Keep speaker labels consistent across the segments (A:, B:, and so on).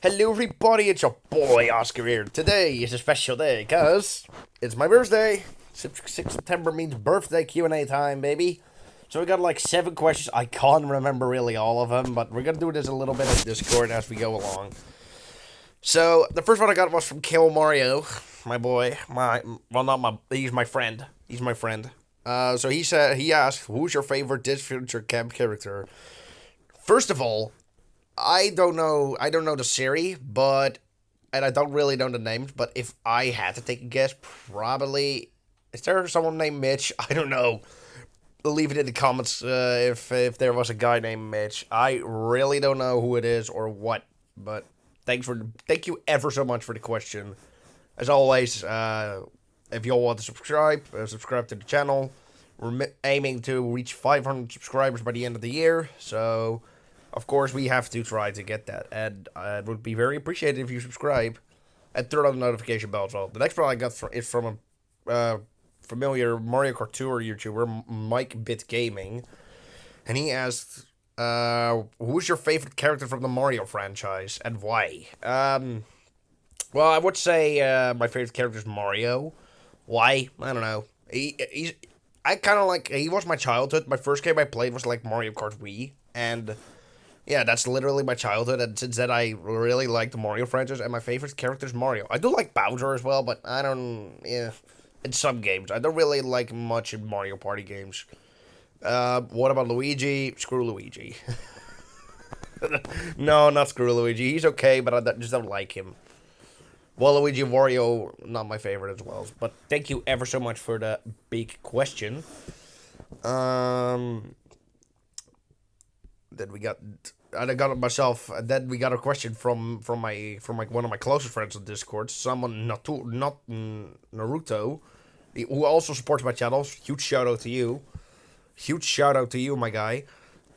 A: Hello everybody, it's your boy Oscar here. Today is a special day, cause it's my birthday. 6 September means birthday Q&A time, baby. So we got like 7 questions. I can't remember really all of them, but we're gonna do this a little bit in Discord as we go along. So the first one I got was from Kill Mario, my boy. Not my. He's my friend. He's my friend. So he asked, "Who's your favorite Disfuture Camp character?" First of all, I don't know. I don't know the series, and I don't really know the names. But if I had to take a guess, probably is there someone named Mitch? I don't know. Leave it in the comments if there was a guy named Mitch. I really don't know who it is or what. But thank you ever so much for the question. As always, if y'all want to subscribe to the channel. We're aiming to reach 500 subscribers by the end of the year, so of course we have to try to get that, and it would be very appreciated if you subscribe and turn on the notification bell as well. The next one I got is from a familiar Mario Kart Tour YouTuber, Mike Bit Gaming, and he asked, "Who's your favorite character from the Mario franchise and why?" Well, I would say my favorite character is Mario. Why? I don't know. He's I kind of like he was my childhood. My first game I played was like Mario Kart Wii, and yeah, that's literally my childhood. And since then, I really like the Mario franchise, and my favorite character is Mario. I do like Bowser as well, but I don't. Yeah, in some games, I don't really like much in Mario Party games. What about Luigi? Screw Luigi. No, not screw Luigi. He's okay, but I just don't like him. Waluigi and Wario, not my favorite as well. But thank you ever so much for the big question. Um, then we got, and I got it myself. And then we got a question from one of my closest friends on Discord, someone not Naruto, who also supports my channel. Huge shout out to you. Huge shout out to you, my guy.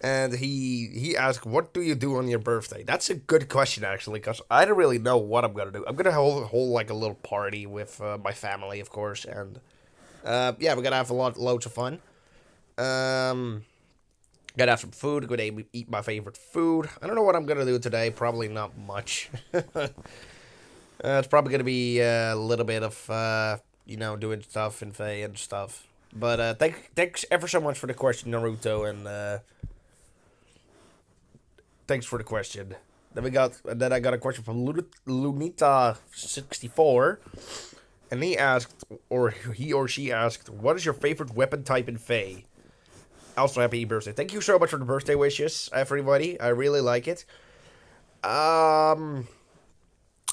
A: And he asked, "What do you do on your birthday?" That's a good question, actually, because I don't really know what I'm gonna do. I'm gonna hold like a little party with my family, of course, and yeah, we're gonna have loads of fun. Um, Gonna have some food. Gonna eat my favorite food. I don't know what I'm gonna do today. Probably not much. It's probably gonna be a little bit of doing stuff and Faye and stuff. But thanks ever so much for the question, Naruto, and thanks for the question. Then I got a question from Lunita64, and he or she asked, "What is your favorite weapon type in Fae?" Also, happy birthday! Thank you so much for the birthday wishes, everybody. I really like it. Um,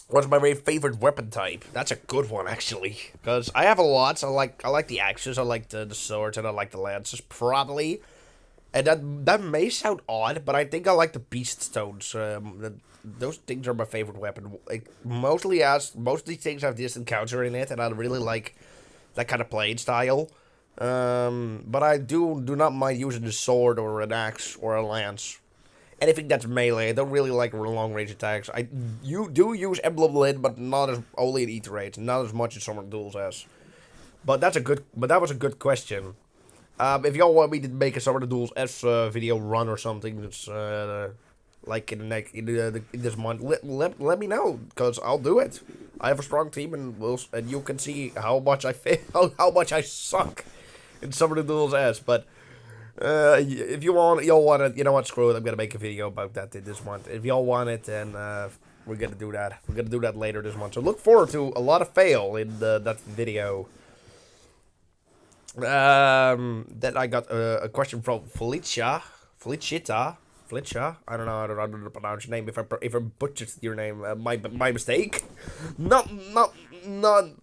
A: what's my very favorite weapon type? That's a good one, actually, because I have a lot. So I like the axes, I like the swords, and I like the lances. Probably. And that may sound odd, but I think I like the beast stones. Those things are my favorite weapon. Like, most of these things have distant counter in it, and I really like that kind of playing style. But I do not mind using a sword or an axe or a lance. Anything that's melee. I don't really like long range attacks. You do use Emblem Lid, but not as only in Ether Raids, not as much as Summer Duels has. But that was a good question. If y'all want me to make a Summer Duels S video run or something, it's like in this month, let me know, because I'll do it. I have a strong team, and you can see how much I fail, how much I suck in Summer Duels S. But if y'all want it, you know what? Screw it. I'm gonna make a video about that this month. If y'all want it, then we're gonna do that. We're gonna do that later this month. So look forward to a lot of fail in that video. Then I got a question from Felicia. I don't know how to pronounce your name. If I butchered your name, my mistake. Not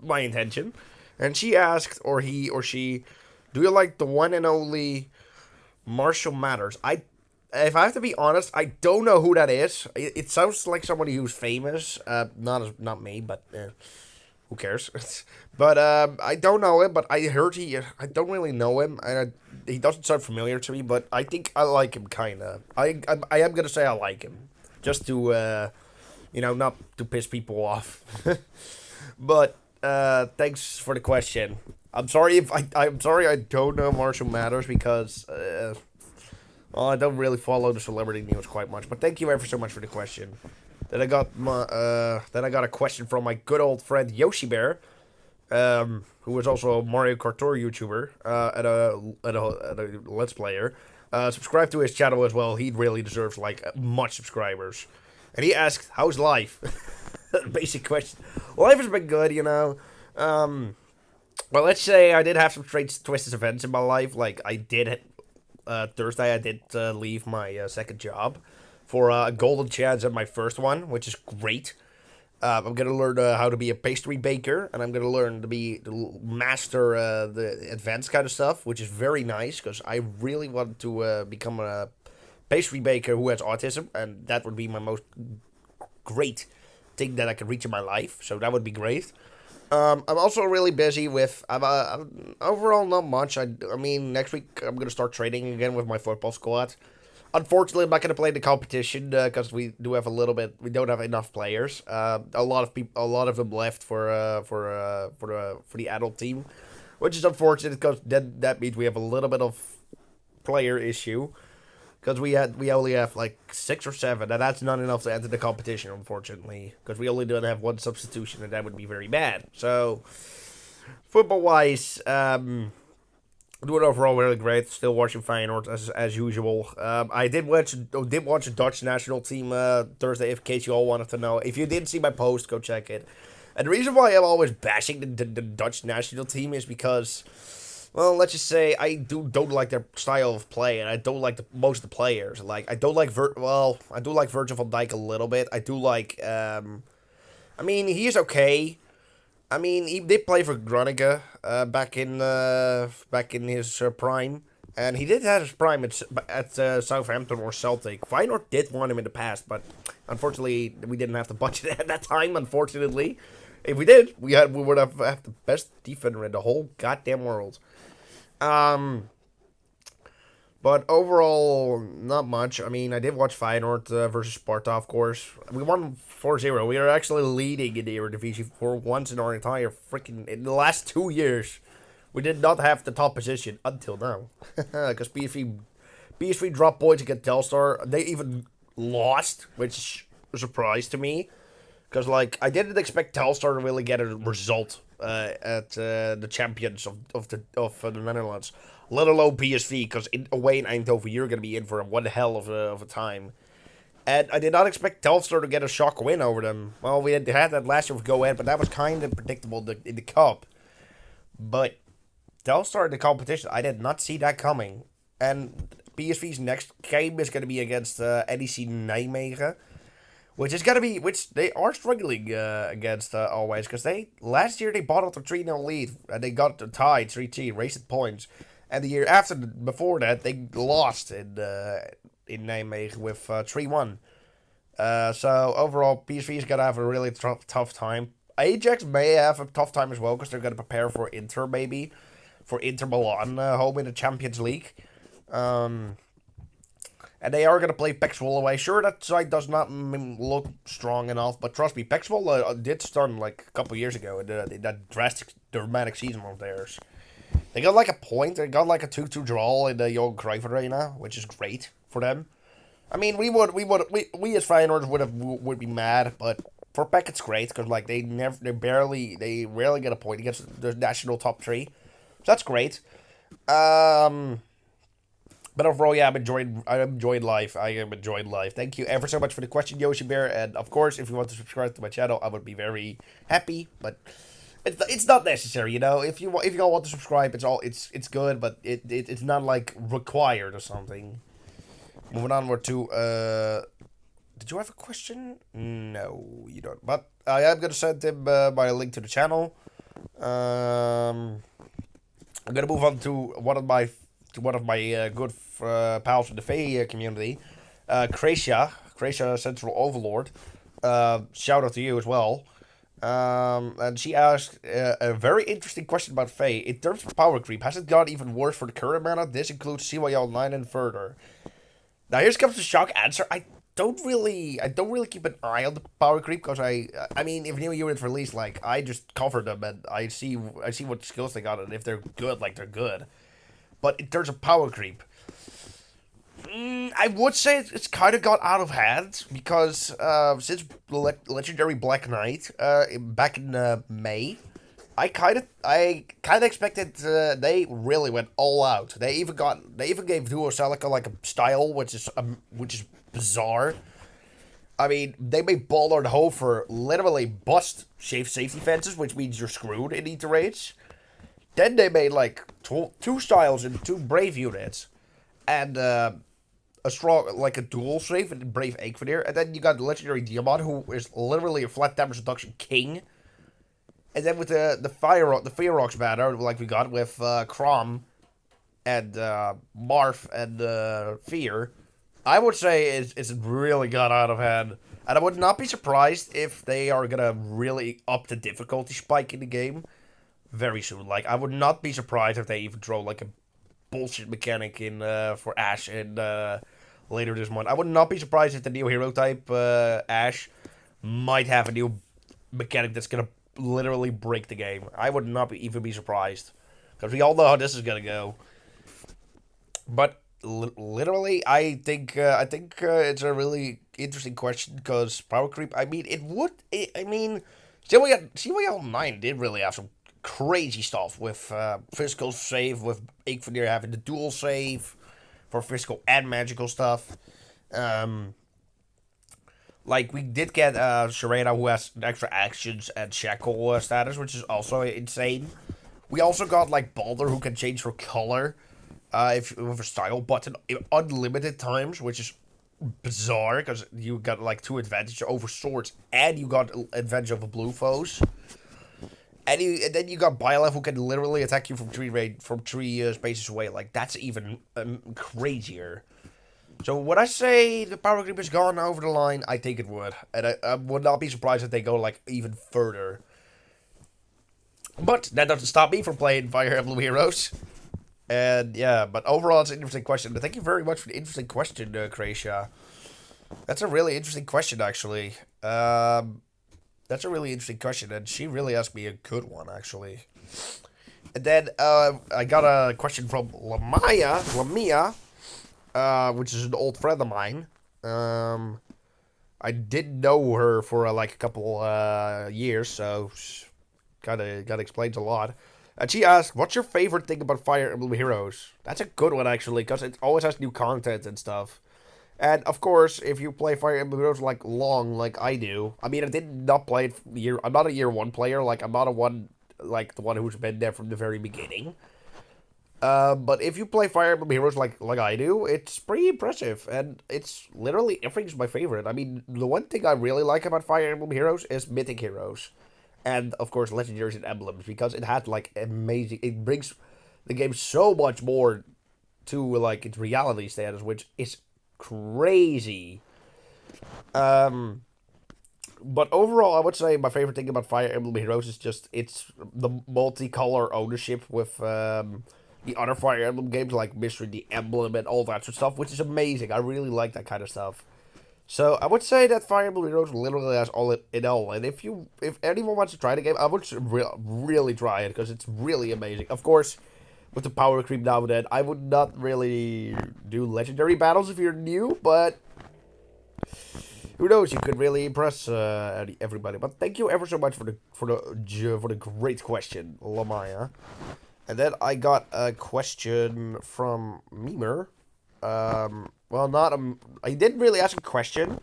A: my intention. And she asked, or he or she, "Do you like the one and only Marshall Matters?" If I have to be honest, I don't know who that is. It sounds like somebody who's famous. Not me, but. Who cares? But I don't know him. But I heard I don't really know him, and he doesn't sound familiar to me. But I think I like him kinda. I am gonna say I like him, just to not to piss people off. But thanks for the question. I'm sorry I don't know Marshall Matters, because well, I don't really follow the celebrity news quite much. But thank you ever so much for the question. Then I got a question from my good old friend Yoshi Bear, who is also a Mario Kart Tour YouTuber, and a Let's Player. Subscribe to his channel as well. He really deserves like much subscribers. And he asked, "How's life?" Basic question. Life has been good, you know. Well, let's say I did have some strange, twisted events in my life. Like I did Thursday, I did leave my second job for a golden chance at my first one, which is great. I'm gonna learn how to be a pastry baker, and I'm gonna learn to master the advanced kind of stuff, which is very nice because I really want to become a pastry baker who has autism, and that would be my most great thing that I could reach in my life. So that would be great. I'm also really busy with. I'm overall not much. I mean, next week I'm gonna start training again with my football squad. Unfortunately, I'm not gonna play the competition because we do have a little bit. We don't have enough players. A lot of people, a lot of them left for the adult team, which is unfortunate because then that means we have a little bit of player issue because we only have like 6 or 7, and that's not enough to enter the competition, unfortunately, because we only don't have one substitution, and that would be very bad. So, football wise, doing overall really great. Still watching Feyenoord as usual. I did watch a Dutch national team Thursday. In case you all wanted to know, if you didn't see my post, go check it. And the reason why I'm always bashing the Dutch national team is because, well, let's just say I don't like their style of play, and I don't like most of the players. Like I don't like I do like Virgil van Dijk a little bit. I do like I mean, he is okay. I mean, he did play for Groningen back in his prime, and he did have his prime at Southampton or Celtic. Feyenoord did want him in the past, but unfortunately, we didn't have the budget at that time. Unfortunately, if we did, we would have the best defender in the whole goddamn world. Um, but overall, not much. I mean, I did watch Feyenoord versus Sparta, of course. We won 4-0. We are actually leading in the Eredivisie for once in our entire freaking... In the last 2 years, we did not have the top position until now. Because PSV dropped points against Telstar. They even lost, which is a surprise to me. Because, like, I didn't expect Telstar to really get a result at the champions of the Netherlands. Let alone PSV, because away in Eindhoven, you're going to be in for one hell of a time. And I did not expect Telstar to get a shock win over them. Well, we had that last year with Go Ahead, but that was kind of predictable in the Cup. But Telstar in the competition, I did not see that coming. And PSV's next game is going to be against NEC Nijmegen, which they are struggling against always, because last year they bottled a 3-0 lead, and they got tied 3-3, raced points. And the year before that, they lost in Nijmegen with 3-1. So overall, PSV is gonna have a really tough time. Ajax may have a tough time as well because they're gonna prepare for Inter, maybe for Inter Milan home in the Champions League. And they are gonna play Pek Zwolle away. Sure, that side does not look strong enough, but trust me, Pek Zwolle did start like a couple years ago in that dramatic season of theirs. They got like a point. They got like a 2-2 draw in the Johan Cruyff Arena, which is great for them. I mean, we as Feyenoord would be mad, but for Peck it's great because like they rarely get a point against the national top 3. So that's great. But overall, yeah, I'm enjoying life. I am enjoying life. Thank you ever so much for the question, Yoshi Bear. And of course, if you want to subscribe to my channel, I would be very happy. But it's not necessary, you know. If you all want to subscribe, it's good, but it's not like required or something. Moving onward to did you have a question? No, you don't. But I am gonna send him my link to the channel. I'm gonna move on to one of my good pals from the Fae community, Kracia Central Overlord. Shout out to you as well. And she asked a very interesting question about Faye. In terms of power creep, has it got even worse for the current meta? This includes CYL 9 and further. Now here comes the shock answer. I don't really keep an eye on the power creep because I mean, if new units release, like I just cover them and I see what skills they got, and if they're good, like they're good. But in terms of power creep, I would say it's kind of got out of hand because since Legendary Black Knight back in May, I kind of expected they really went all out. They even gave Duo Celica like a style which is bizarre. I mean, they made Baller and Hoe for literally bust safe safety fences, which means you're screwed in Eater raids. Then they made like two styles and two Brave units, and a strong like a dual save and Brave Egg Veneer, and then you got the Legendary Diamond, who is literally a flat damage reduction king. And then with the Fire Rocks banner, like we got with Crom and Marth and Fear, I would say it's really got out of hand. And I would not be surprised if they are gonna really up the difficulty spike in the game very soon. Like, I would not be surprised if they even throw like a bullshit mechanic in for Ash in later this month. I would not be surprised if the new hero type Ash might have a new mechanic that's gonna literally break the game. I would not even be surprised because we all know how this is gonna go. But literally, I think it's a really interesting question because power creep. I mean, I mean, CYL9 did really have some crazy stuff with physical save, with Inkveneer having the dual save for physical and magical stuff. Um, like we did get Sharena, who has extra actions and shackle status, which is also insane. We also got like Balder, who can change her color if with a style button unlimited times, which is bizarre because you got like two advantage over swords and you got advantage over blue foes. And then you got Byleth, who can literally attack you from three spaces away. Like that's even crazier. So would I say the power creep has gone over the line? I think it would, and I would not be surprised if they go like even further. But that doesn't stop me from playing Fire Emblem Heroes. And yeah, but overall it's an interesting question. Thank you very much for the interesting question, Kracia. That's a really interesting question, actually. That's a really interesting question, and she really asked me a good one, actually. And then I got a question from Lamia, which is an old friend of mine. I did know her for like a couple years, so kind of explains a lot. And she asked, "What's your favorite thing about Fire Emblem Heroes?" That's a good one, actually, because it always has new content and stuff. And of course, if you play Fire Emblem Heroes like long, like I do, I mean, I did not play it year. I'm not a year one player. Like I'm not a one like the one who's been there from the very beginning. But if you play Fire Emblem Heroes like I do, it's pretty impressive, and it's literally everything's my favorite. I mean, the one thing I really like about Fire Emblem Heroes is mythic heroes, and of course legendaries and emblems because it had like amazing. It brings the game so much more to like its reality status, which is crazy. Um, but overall, I would say my favorite thing about Fire Emblem Heroes is just it's the multicolor ownership with the other Fire Emblem games like Mystery, the Emblem, and all that sort of stuff, which is amazing. I really like that kind of stuff. So I would say that Fire Emblem Heroes literally has all it in all. And if anyone wants to try the game, I would really try it because it's really amazing. Of course, with the power creep now and then, I would not really do legendary battles if you're new, but who knows? You could really impress everybody. But thank you ever so much for the great question, Lamaya. And then I got a question from Memer. Well, not I didn't really ask a question,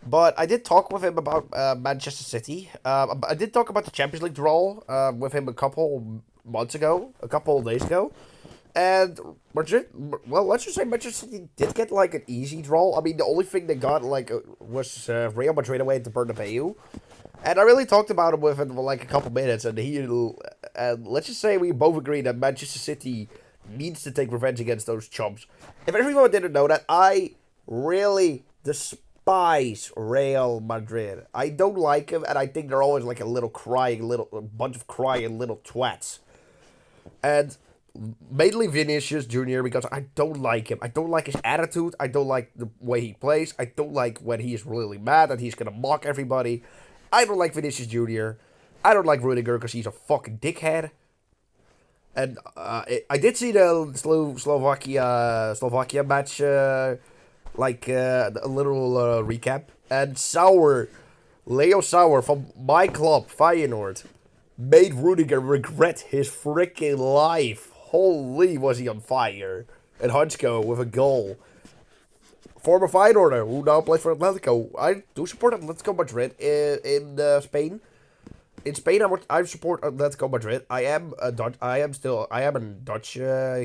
A: but I did talk with him about Manchester City. I did talk about the Champions League draw with him a couple days ago. And let's just say Manchester City did get like an easy draw. I mean, the only thing they got like was Real Madrid away at the Bernabeu. And I really talked about it with him for like a couple minutes, and let's just say we both agree that Manchester City needs to take revenge against those chumps. If everyone didn't know that, I really despise Real Madrid. I don't like them, and I think they're always like a bunch of crying little twats. And mainly Vinicius Jr. because I don't like him. I don't like his attitude. I don't like the way he plays. I don't like when he is really mad and he's gonna mock everybody. I don't like Vinicius Jr. I don't like Rudiger because he's a fucking dickhead. And I did see the Slovakia match, a little recap. And Leo Sauer from my club, Feyenoord, made Rudiger regret his freaking life. Holy, was he on fire. And Hunchko with a goal. Former Feyenoorder who now plays for Atletico. I do support Atletico Madrid in Spain. In Spain, I support Atletico Madrid. I am a Dutch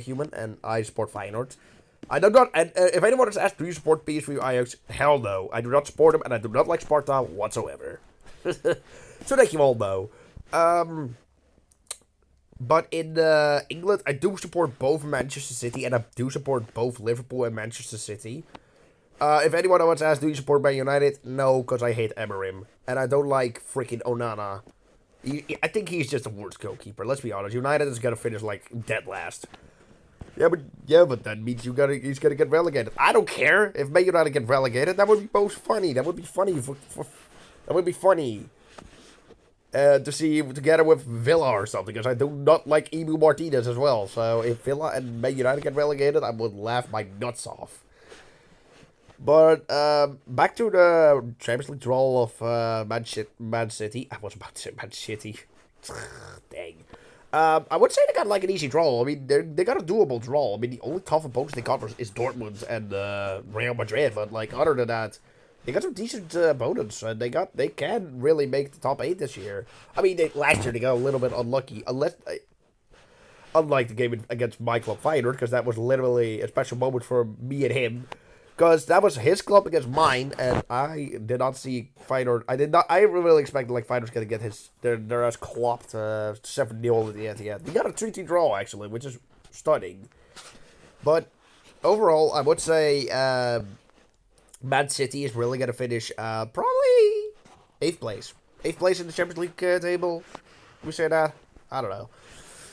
A: human, and I support Feyenoord. I do not. And if anyone has asked, do you support PSV Ajax? Hell no, I do not support them, and I do not like Sparta whatsoever. So that you all know. But in England, I do support both Manchester City, and I do support both Liverpool and Manchester City. If anyone wants to ask, do you support Man United? No, because I hate Emerim. And I don't like freaking Onana. I think he's just the worst goalkeeper, let's be honest. United is going to finish, like, dead last. Yeah, but that means he's going to get relegated. I don't care if Man United get relegated. That would be most funny. That would be funny. That would be funny. To see him together with Villa or something, because I do not like Emu Martinez as well. So if Villa and Man United get relegated, I would laugh my nuts off. But back to the Champions League draw of Man City. I was about to say Man City. Dang. I would say they got like an easy draw. I mean, they got a doable draw. I mean, the only tough opponents they got is Dortmund and Real Madrid. But like other than that, they got some decent opponents, and they can really make the top 8 this year. I mean, last year they got a little bit unlucky, unlike the game against my club Feyenoord, because that was literally a special moment for me and him. Because that was his club against mine, and I did not see Feyenoord. I really expected like Feyenoord's going to get their ass clopped 7-0 at the end. They got a 3-2 draw, actually, which is stunning. But overall, I would say Man City is really going to finish probably 8th place. 8th place in the Champions League table. We say that? I don't know.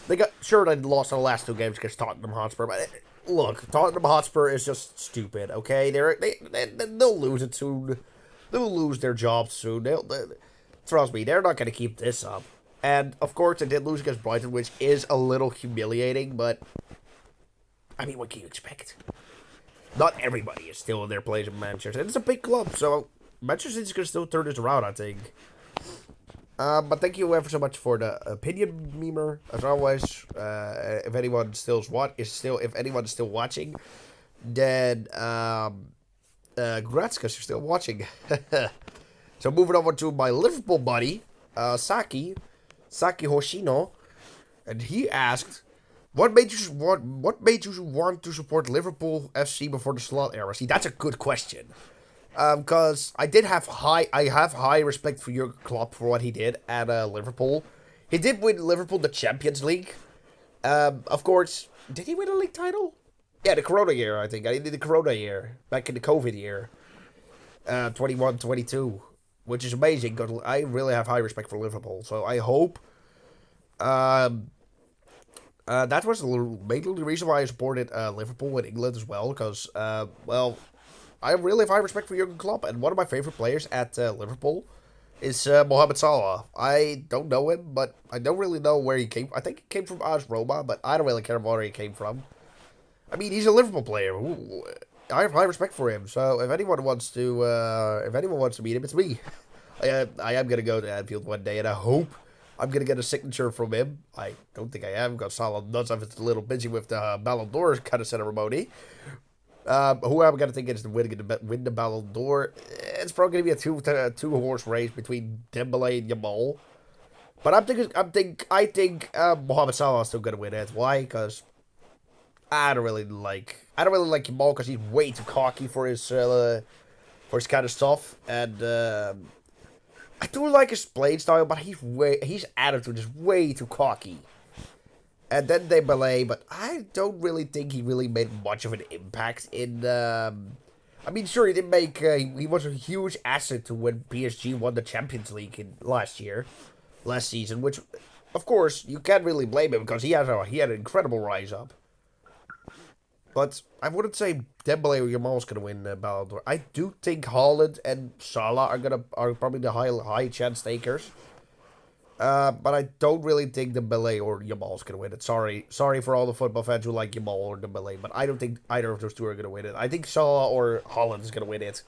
A: They lost the last 2 games against Tottenham Hotspur, but look, Tottenham Hotspur is just stupid, okay? They'll lose it soon. They'll lose their jobs soon. Trust me, they're not going to keep this up. And, of course, they did lose against Brighton, which is a little humiliating, but I mean, what can you expect? Not everybody is still in their place in Manchester. It's a big club, so Manchester City's going to still turn this around, I think. But thank you ever so much for the opinion, memer. As always, if anyone's still watching, then congrats, because you're still watching. So moving over to my Liverpool buddy, Saki Hoshino, and he asked, what made you want to support Liverpool FC before the Slot era? See, that's a good question. Because I have high respect for Jurgen Klopp for what he did at Liverpool. He did win Liverpool the Champions League. Of course, did he win a league title? Yeah, the Corona year, I think. I did the Corona year, back in the COVID year. 21-22, which is amazing, because I really have high respect for Liverpool. So I hope that was mainly the reason why I supported Liverpool in England as well, because, I really have high respect for Jurgen Klopp, and one of my favorite players at Liverpool is Mohamed Salah. I don't know him, but I don't really know where he came from. I think he came from AS Roma, but I don't really care where he came from. I mean, he's a Liverpool player. I have high respect for him, so if anyone wants to meet him, it's me. I am gonna go to Anfield one day, and I hope I'm gonna get a signature from him. I don't think I am, because Salah nuts off. It's a little busy with the Ballon d'Or kind of ceremony. Who I'm gonna think is win the Ballon d'Or? It's probably gonna be a two horse race between Dembele and Yamal. But I think Mohamed Salah is still gonna win it. Why? Because I don't really like Yamal, because he's way too cocky for his kind of stuff, and I do like his playing style, but his attitude is way too cocky. And then Dembele, but I don't really think he really made much of an impact in. I mean, sure, he didn't make. He was a huge asset to when PSG won the Champions League last season. Which, of course, you can't really blame him, because he had an incredible rise up. But I wouldn't say Dembele or Yamal's gonna win the Ballon d'Or. I do think Haaland and Salah are probably the high chance takers. But I don't really think Dembele or Yamal's gonna win it. Sorry for all the football fans who like Yamal or Dembele, but I don't think either of those two are gonna win it. I think Salah or Holland is gonna win it.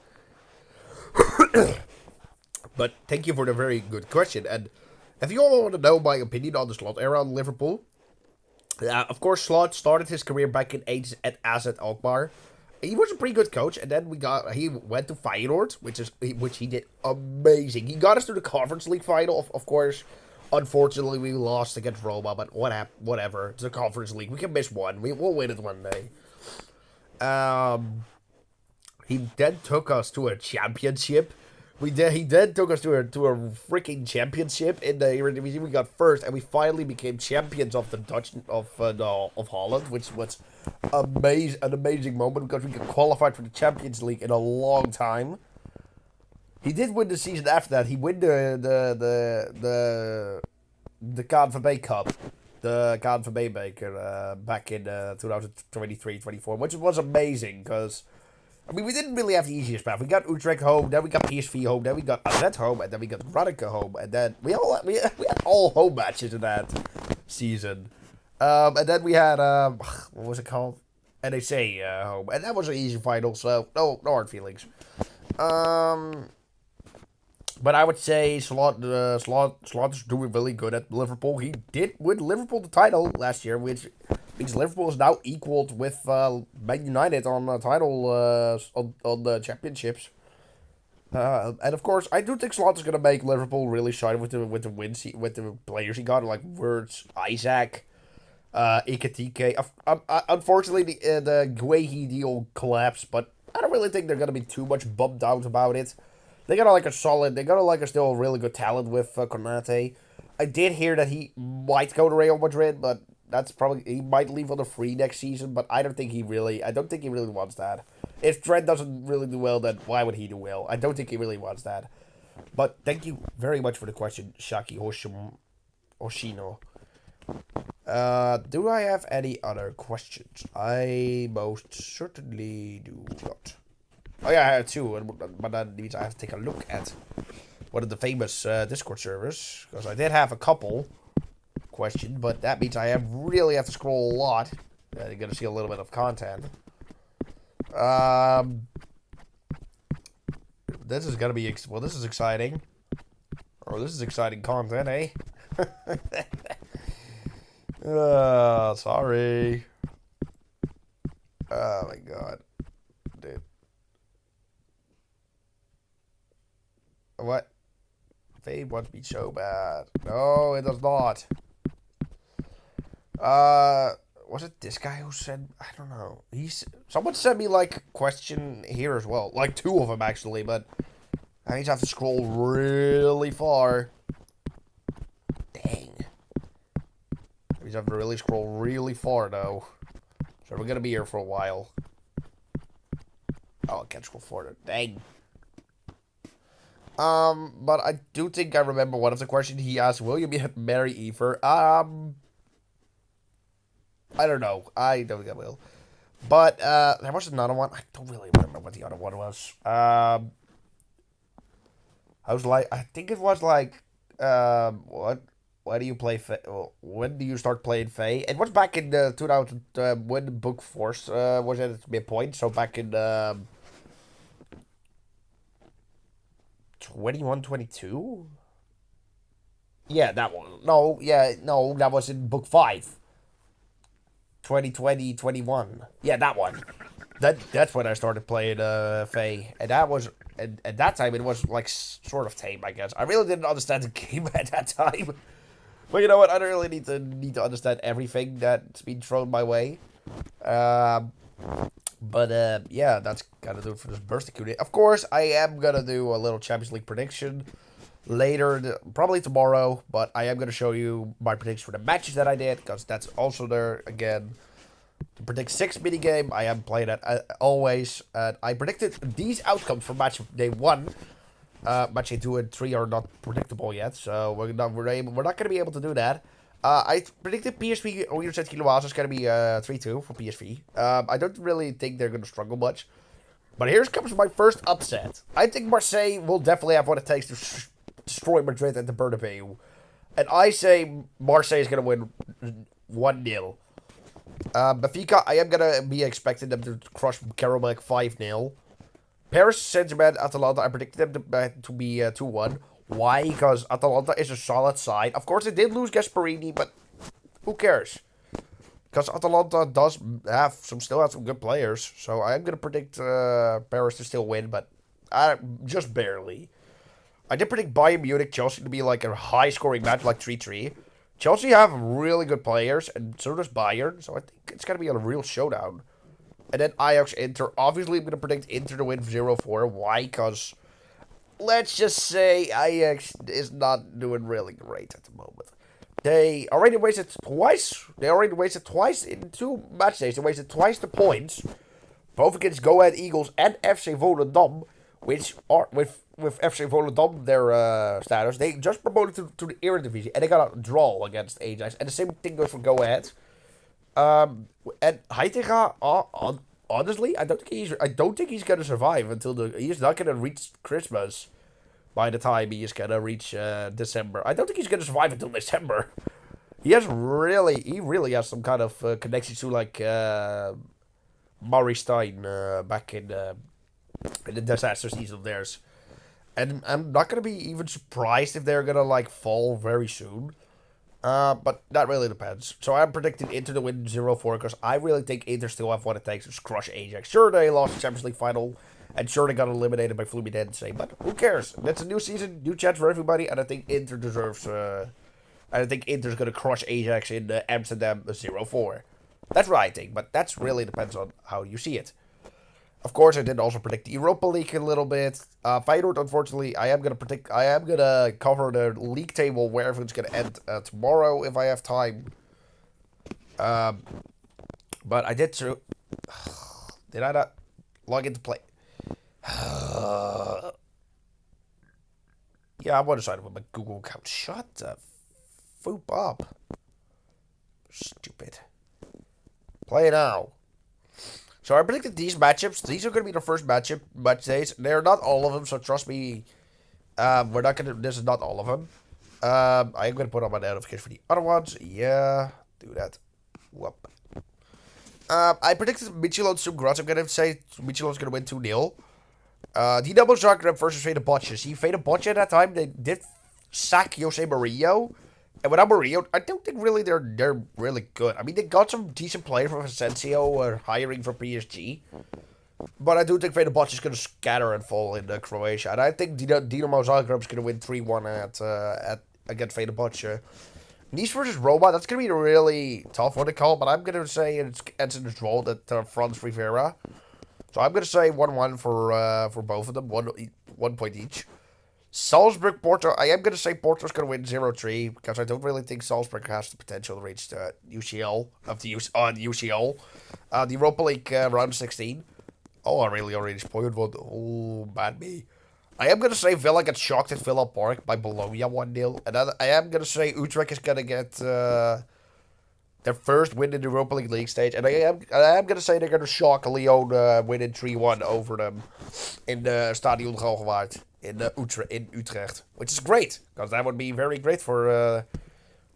A: But thank you for the very good question. And if you all want to know my opinion on the Slot era in Liverpool, of course, Slot started his career back in '80s at AZ Alkmaar. He was a pretty good coach, and then he went to Feyenoord, which he did amazing. He got us to the Conference League final, of course. Unfortunately, we lost against Roma, but whatever. It's the Conference League. We can miss one. We'll win it one day. He then took us to a championship. He then took us to a freaking championship in the Eredivisie. We got first, and we finally became champions of the Dutch of Holland, which was an amazing moment because we got qualified for the Champions League in a long time. He did win the season after that. He won the KNVB Cup, the KNVB Beker back in 2023-24, which was amazing because. I mean, we didn't really have the easiest path. We got Utrecht home, then we got PSV home, then we got AZ home, and then we got Groningen home, and then we had all home matches in that season. And then we had what was it called? NEC home, and that was an easy final, so no hard feelings. But I would say Slot is doing really good at Liverpool. He did win Liverpool the title last year, which means Liverpool is now equaled with Man United on the title on the championships. And of course, I do think Slot is gonna make Liverpool really shine with the wins with the players he got, like Wirtz, Isaac, Ikatike. Unfortunately, the Guehi deal collapsed, but I don't really think they're gonna be too much bummed out about it. They got a still really good talent with Konate. I did hear that he might go to Real Madrid, but that's probably he might leave on a free next season. But I don't think he really wants that. If Trent doesn't really do well, then why would he do well? I don't think he really wants that. But thank you very much for the question, Shaki Hoshino. Do I have any other questions? I most certainly do not. Oh yeah, I had two, but that means I have to take a look at one of the famous Discord servers, because I did have a couple questions, but that means I really have to scroll a lot. You're gonna see a little bit of content. This is gonna be this is exciting. Oh, this is exciting content, eh? Sorry. Oh my god, dude. What? Fade wants me so bad. No, it does not. Was it this guy who said? I don't know. Someone sent me like a question here as well, like two of them actually, but I need to have to scroll really far. Dang. I need to have to really scroll really far though. So we're gonna be here for a while. Oh, I can't scroll further. Dang. But I do think I remember one of the questions he asked, will you marry Efer? I don't know. I don't think I will. But, there was another one. I don't really remember what the other one was. I think it was like, why do you play when do you start playing Faye? It was back in 2000, when the book Force, was at its midpoint, so back in, 21, 22? Yeah, that one. No, that was in book 5. 2020, 21. Yeah, that one. That's when I started playing Faye. And that was at that time it was like sort of tame, I guess. I really didn't understand the game at that time. But you know what? I don't really need to understand everything that's been thrown my way. But yeah, that's gonna do it for this birthday Q&A. Of course, I am gonna do a little Champions League prediction later, probably tomorrow. But I am gonna show you my predictions for the matches that I did, because that's also there again. To predict 6 minigame, I am playing that always. I predicted these outcomes for match day 1. Match day 2 and 3 are not predictable yet, so we're not gonna be able to do that. I predicted PSV Universiteit Kilowatt is going to be 3-2 for PSV. I don't really think they're going to struggle much. But here comes my first upset. I think Marseille will definitely have what it takes to destroy Madrid at the Bernabeu. And I say Marseille is going to win 1-0. Benfica, I am going to be expecting them to crush Karabakh 5-0. Paris Saint-Germain, Atalanta, I predicted them to be 2-1. Why? Because Atalanta is a solid side. Of course, they did lose Gasparini, but who cares? Because Atalanta does still have some good players. So I am going to predict Paris to still win, but just barely. I did predict Bayern Munich, Chelsea to be like a high-scoring match, like 3-3. Chelsea have really good players, and so does Bayern. So I think it's going to be a real showdown. And then Ajax, Inter. Obviously, I'm going to predict Inter to win 0-4. Why? Because let's just say Ajax is not doing really great at the moment. They already wasted twice. In 2 match days. They wasted twice the points. Both against Go Ahead Eagles and FC Volendam, which are with FC Volendam, their status. They just promoted to the Eredivisie, and they got a draw against Ajax. And the same thing goes for Go Ahead. And Heitinga, honestly, I don't think he's gonna survive until he's not gonna reach Christmas. By the time he is gonna reach December, I don't think he's gonna survive until December. He really has some kind of connection to like Murray Stein back in the disaster season of theirs, and I'm not gonna be even surprised if they're gonna like fall very soon. But that really depends. So I'm predicting Inter to win 0-4 because I really think Inter still have what it takes to crush Ajax. Sure, they lost the Champions League final, and sure, they got eliminated by Fluminense, but who cares? That's a new season, new chance for everybody, and I think Inter deserves... I think Inter's going to crush Ajax in Amsterdam 0-4. That's what I think, but that really depends on how you see it. Of course, I did also predict the Europa League a little bit. Feyenoord, unfortunately, I am going to cover the league table where everything's going to end tomorrow if I have time. But I did... Did I not log into play? Yeah, I'm on the side with my Google account. Shut the foop up. Stupid. Play now. So I predicted these matchups. These are going to be the first match days. They're not all of them, so trust me. This is not all of them. I am going to put on my notification for the other ones. Yeah, do that. Whoop. I predicted Midtjylland Sumgras. I'm going to say Midtjylland's going to win 2-0. Dinamo Zagreb versus Fenerbahce. See, Fenerbahce at that time, they did sack Jose Mourinho. And without Mourinho, I don't think really they're really good. I mean, they got some decent players from Asensio or hiring from PSG. But I do think Fenerbahce is going to scatter and fall in Croatia. And I think Dinamo Zagreb is going to win 3-1 against Fenerbahce. Nice versus Roma, that's going to be a really tough one to call. But I'm going to say it's in the draw at Franz Rivera. So I'm going to say 1-1 for both of them, 1 point each. Salzburg, Porto, I am going to say Porto's going to win 0-3 because I don't really think Salzburg has the potential to reach the UCL, the Europa League round 16. Oh, I really already spoiled one. Oh, bad me. I am going to say Villa gets shocked at Villa Park by Bologna 1-0. And I am going to say Utrecht is going to get their first win in the Europa League stage. And I am going to say they're going to shock Lyon winning 3-1 over them in the Stadion Galgenwaard in Utrecht. Which is great, because that would be very great for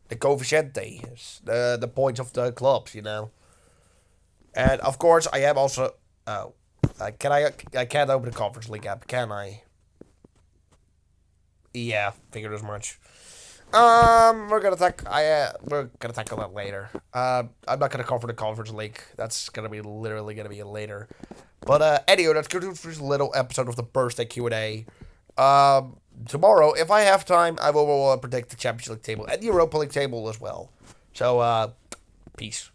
A: the coefficiente, the points of the clubs, you know. And, of course, I am also... Oh, I can't open the Conference League app, can I? Yeah, figured as much. We're gonna tackle that later. I'm not gonna cover the Conference League. That's literally gonna be later. But anyway, that's good for this little episode of the birthday Q&A. Tomorrow, if I have time, I will predict the Champions League table and the Europa League table as well. So, peace.